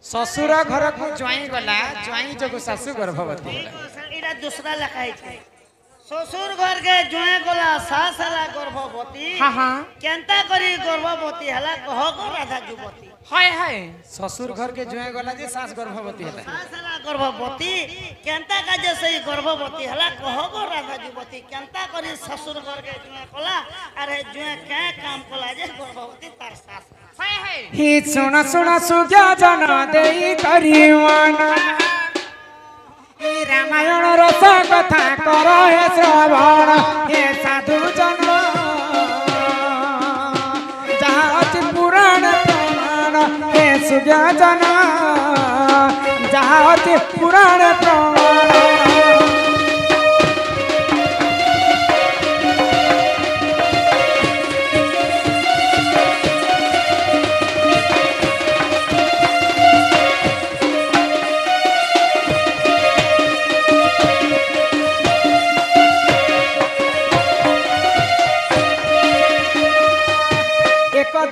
ससुर घर को ज्वाई गला ज्वाई जो सासू गर्भवती इरा दूसरा लिखाई छे ससुर घर के ज्वाई गला सास हला गर्भवती हाँ हाँ केंता करी गर्भवती हला कह को राधा युवती हाय हाय ससुर घर के ज्वाई गला जे सास गर्भवती हला सास हला गर्भवती केंता का जे सही गर्भवती हला कह को राधा युवती केंता करी ससुर घर के ज्वाई गला अरे ज्वाई क्या काम कला जे गर्भवती तार सास ही सुना सुना सुज्ञा जना देई करिवाना रामायण रस कथा कर हे श्रवण हे साधु जन जहाँ पुराण प्रमाण हे सुज्ञा जन जहाँ पुराण प्रमाण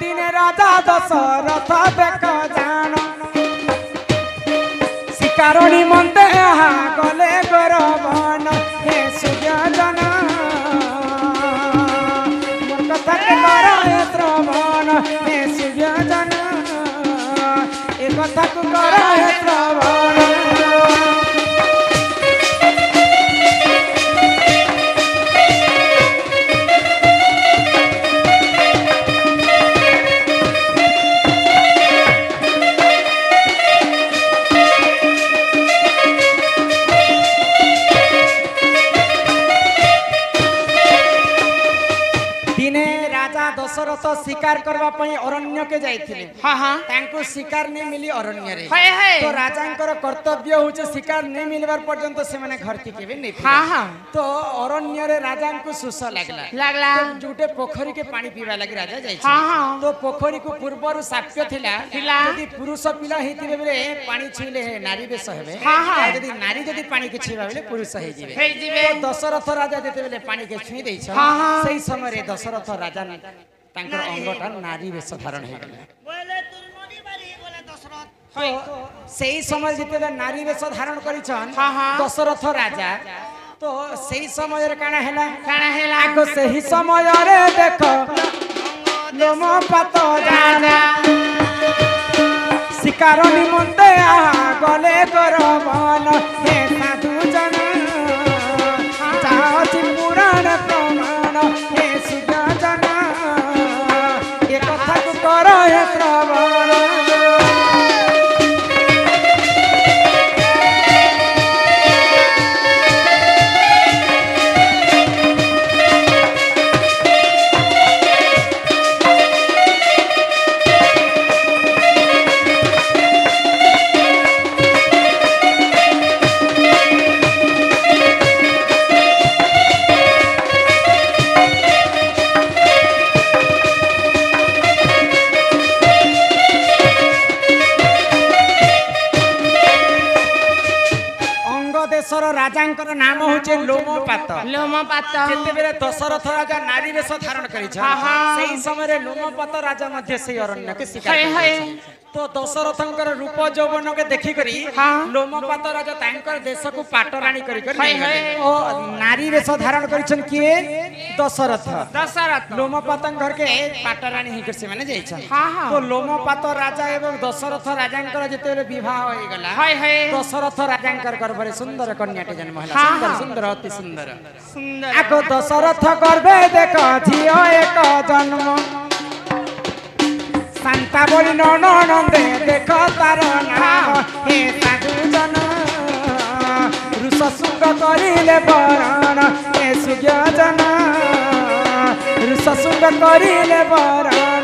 दिन राजा दशरथ बेक जान शिकारणी मंदे गले गौरवन हे सुजन मोर कथा के कर हे श्रवण हे सुजन ए कथा को कर हे श्रवण दशरथ शिकार करबा पई अरण्य के जाइथिले हां हां तांको शिकार नै मिली अरण्य रे तो राजांकर कर्तव्य होचे शिकार नै मिलबार पर्यंत से माने घर के केबे नै हां हां तो अरण्य रे राजांको सुस लागला तो जुटे पोखरी के पानी पीवा लागि राजा जाई हां हां तो पोखरी को पूर्वरु साक्ष्य थिला यदि पुरुष पिला हेतिबे बेले पानी छीले नारी बेस हेबे हां हां यदि नारी यदि पानी के छीबा बेले पुरुष हे जिवे तो दशरथ राजा जेते बेले पानी के छुई देछ सेही समय रे दशरथ राजा तांकर अंगटा नारी वेश धारण हे गेले बोले तुर नदी बारी बोले दशरथ तो सेही समय जिते नारी वेश धारण करिछन दशरथ राजा तो सेही समय रे काना हेला आगो सेही समय रे देखो लोम पात जाना शिकार निमंते गले गरबन हे साधु जन जाति पुराण प्रमाण हे सुजा जन कर हे श्रवण राजांकर नाम होचे लोमपात जेते बेले दशरथ राजा नारी वेश धारण करिछ सेही समय रे लोमपात राजा मध्य से अरण्य के शिकार तो दशरथंकर रूप यौवन के देखि करी लोमपात राजा तांकर देश को पाटराणी करी ओ नारी वेश धारण करिछन किए दशरथ लोमपात घर के पाटराणी ही से माने जाइछन तो लोमपात राजा एवं दशरथ राजांकर जेते बेले विवाह होई गला दशरथ राजांकर गर्भ रे सुंदर कन्याटे जन्म हला सुंदर सुंदर अति सुंदर सुंदर आको दशरथ गर्भे देख झियो एक जन्म शांता बोली ननंदे देख तार नाम हे साधु जन रुष सुंग करिले बरण हे सुज्ञ जन रुष सुंग करिले बरण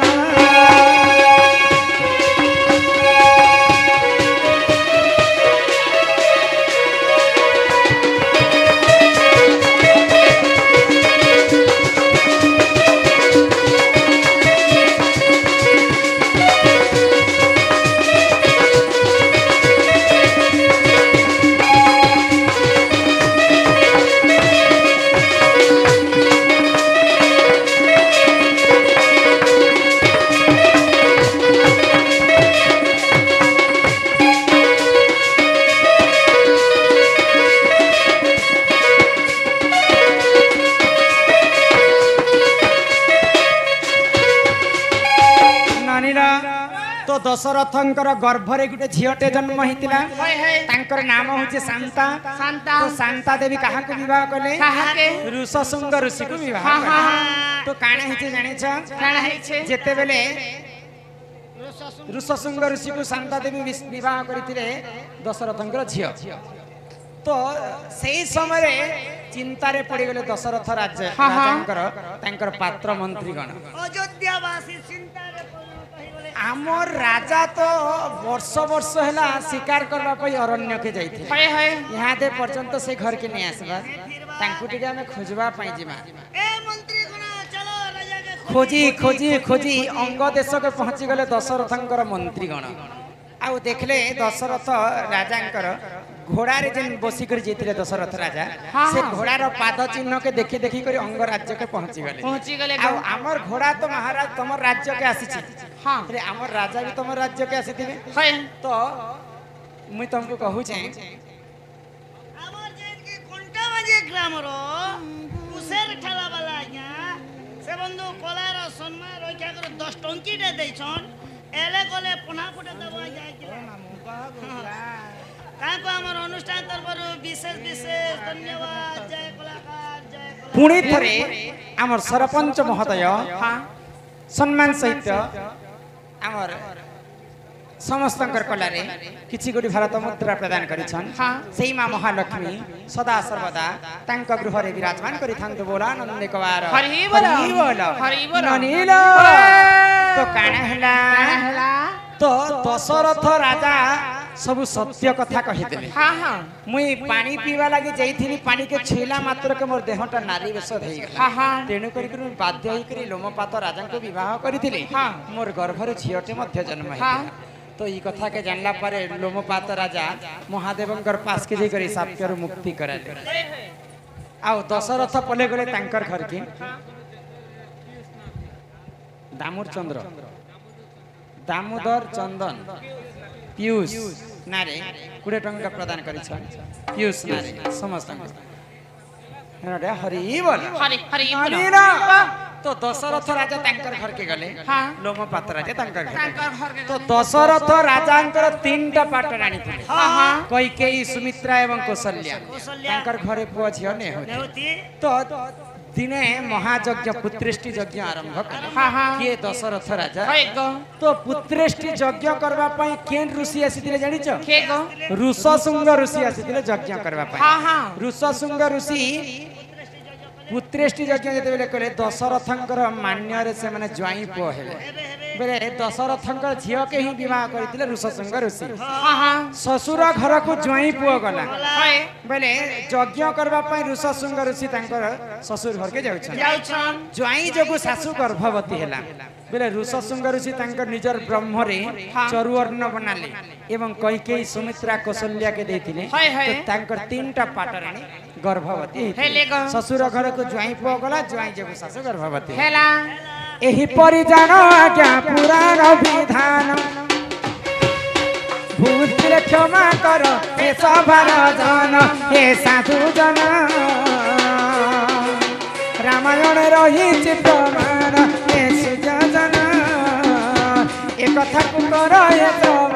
दशरथंकर गर्भरे गुटे झियोटे जन्म हितिला तांकर नाम होचे शांता शांता तो शांता देवी काहा को विवाह कले ऋषशृंग ऋषि को विवाह कले तो काणे हिचे जानि छ काणे हिचे जेते बेले ऋषशृंग ऋषि को शांता देवी विवाह करिथिले दशरथंकर झियो तो सेही समय रे चिंता रे पड़ी गले दशरथ राज्य राजांकर तांकर पात्र मंत्री गण अयोध्यावासी चिंता रे आमर राजा तो वर्ष वर्ष हैला शिकार करबा पई अरण्य के जाइथे यहाँ दे पर्यंत से घर के नहीं आसबा तांकु टिके हमें खोजबा पई जिमा ए मंत्री गण चलो राजा के खोजी खोजी खोजी अंग देश के पहुंची गले दशरथंकर मंत्री गण आउ देखले दशरथ राजांकर घोड़ा रे जेन बसी कर जेतिले दशरथ राजा से घोड़ा रो पाद चिन्ह के देखि देखि कर अंग राज्य के पहुंची गले आ हमर घोड़ा तो महाराज तमर राज्य के आसी छी हां रे हमर राजा भी तमर राज्य के आसी थिबे तो मुई तुमको कहू छे हमर जेन के कोंटा बाजे ग्राम रो कुसेर ठला वाला या से बंधु कोलार सम्मान रक्षा कर 10 टंकी दे दै छन एले कोले पुना पुटा दबा जाय काको हमर अनुष्ठान तरफरु विशेष विशेष धन्यवाद जय कलाकार जय कलाकार पुणी थरे हमर सरपंच महोदय सम्मान सहित हमर समस्तंकर कलारे किछि गोटी भारत मुद्रा प्रदान करिछन सेही मां महालक्ष्मी सदा सर्वदा तांक गृह रे विराजमान करिथांत बोला नंद एकबार हरि बोल ननील तो काना हला तो दशरथ राजा सब सत्य कथा कहिदेले मुई पानी पीवा लागि जाइथिनी पानी के छेला मात्र के मोर देहटा नारी वेश धई गेला तेनु करी करी बाध्य होई करी लोमपात राजा को विवाह करिथिले मोर गर्भरे झियोटे मध्य जन्म है तो ई कथा के जानला पारे लोमपात राजा महादेवंकर पास के जे करी साप्यर मुक्ति कराले आउ दशरथ पले गले तांकर घर की दामोदर चंदन पीयूष नारे 20 टंका प्रदान करिछ पीयूष नारे समस्त हरे हरि बोल तो दशरथ राजा तांकर घर के गले लोमपात राजा तांकर घर तो दशरथ राजांकर 3टा पाटराणी थे कैकेयी सुमित्रा एवं कौशल्या तांकर घरे पुआ झियो ने होती तो दिने महायज्ञ पुत्रेष्टि यज्ञ आरंभ कले किए दशरथ राजा तो पुत्रेष्टि यज्ञ करबा पई केन ऋषि आसीतिले जानि छ ऋषशृंग ऋषि आसीतिले यज्ञ करबा पई ऋषशृंग ऋषि पुत्रेष्टि यज्ञ जते बेले कले दशरथंकर मान्य रे से माने ज्वाई पो हेले बेले दशरथंकर झियो के ही विवाह करथिले ऋषशृंग ऋषि ससुर घर को ज्वाई पो गला बेले यज्ञ करबा पई ऋषशृंग ऋषि तांकर ससुर घर के जाउछन ज्वाई जगु सासु गर्भवती हेला बेले ऋषशृंग ऋषि तांकर निजर ब्रह्म रे चरुअर्ण बनाले एवं कैकेयी सुमित्रा कौशल्या के देथिले तो तांकर 3टा पाटराणी गर्भवती ससुर घर को ज्वाई पो गला ज्वाई जगु सासु गर्भवती हेला एही परि जान आज्ञा पुराण विधान भूल क्षमा कर हे सभार जन हे साधु जन रामायण रही प्रमाण हे सुजन ए कथा को कर हे प्रमाण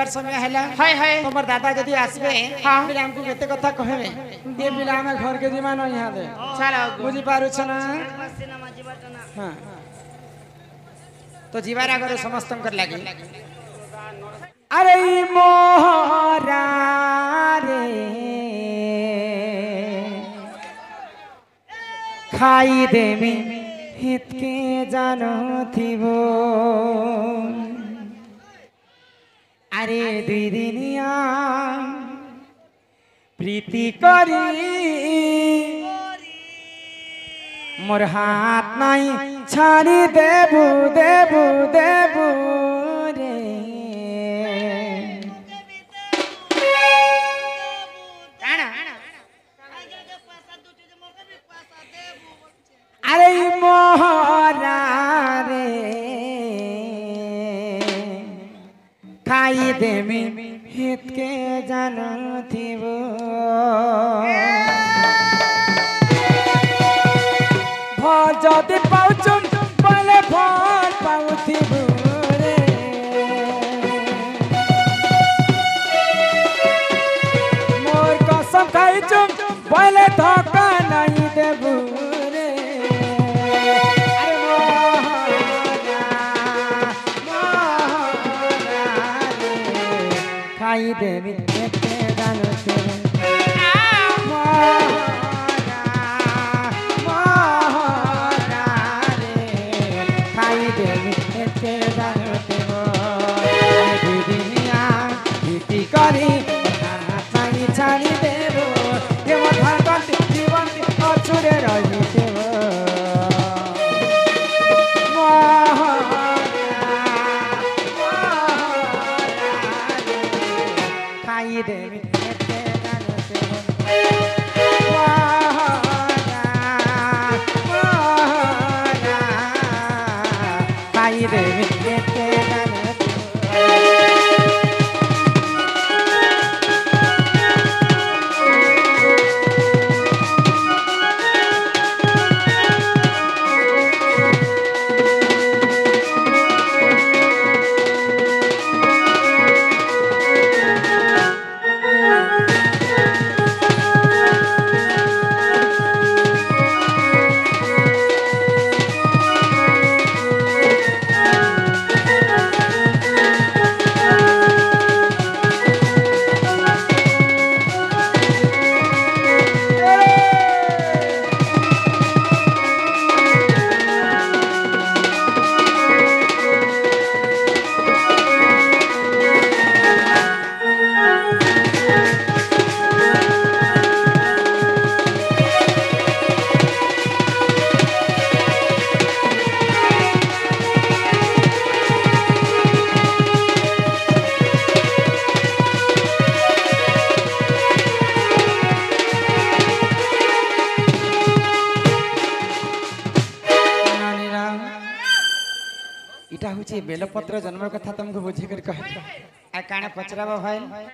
समय हैला हाय हाय तोमर दादा जदी आसबे बिला हमको केते कथा कहबे ए बिला हम घर के जीवन यहां दे चलो बुझी पारु छ ना हां तो जीवार अगर समस्तंकर लागी अरे मोहरा रे खाई देमी हित के जानो थिबो अरे दुई दिनिया प्रीति करी मोर हाथ नहीं छाड़ी देबू देबू देबू रे के जानथिबो भल जदि पाउचुम बोले भल पाउथिबो रे मोर कसम खाइचुम बोले धोखा नहीं देबो रे अरे मोहना खाई देवी के जानते खाई देवी के जानते दुनिया बीती करी छाड़ी छाड़ी देबो देव धरती जीवन अछुरे रही देव खाई देवी के जानते खाई देवी के जानते इटा हूँ बेलपत्र जन्म कथा तुमको बुझे कर कह काने पचराबा भाई